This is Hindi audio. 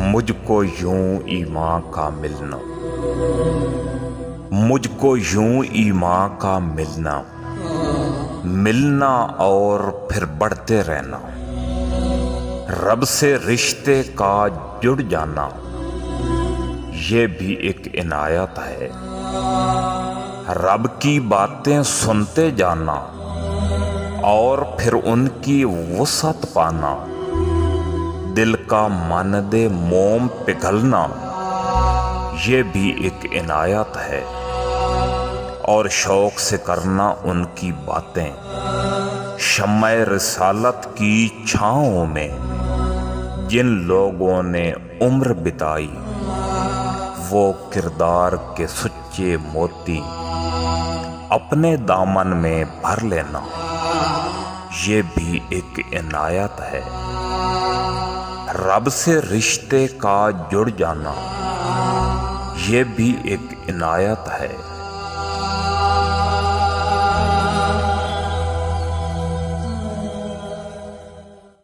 मुझको यूं ईमां का मिलना, मुझको यूं ईमां का मिलना, मिलना और फिर बढ़ते रहना, रब से रिश्ते का जुड़ जाना, ये भी एक इनायत है। रब की बातें सुनते जाना और फिर उनकी वुसअत पाना, दिल का मानदे मोम पिघलना, ये भी एक इनायत है। और शौक से करना उनकी बातें, शम्मे रिसालत की छाँव में जिन लोगों ने उम्र बिताई, वो किरदार के सच्चे मोती अपने दामन में भर लेना, ये भी एक इनायत है। रब से रिश्ते का जुड़ जाना, ये भी एक इनायत है।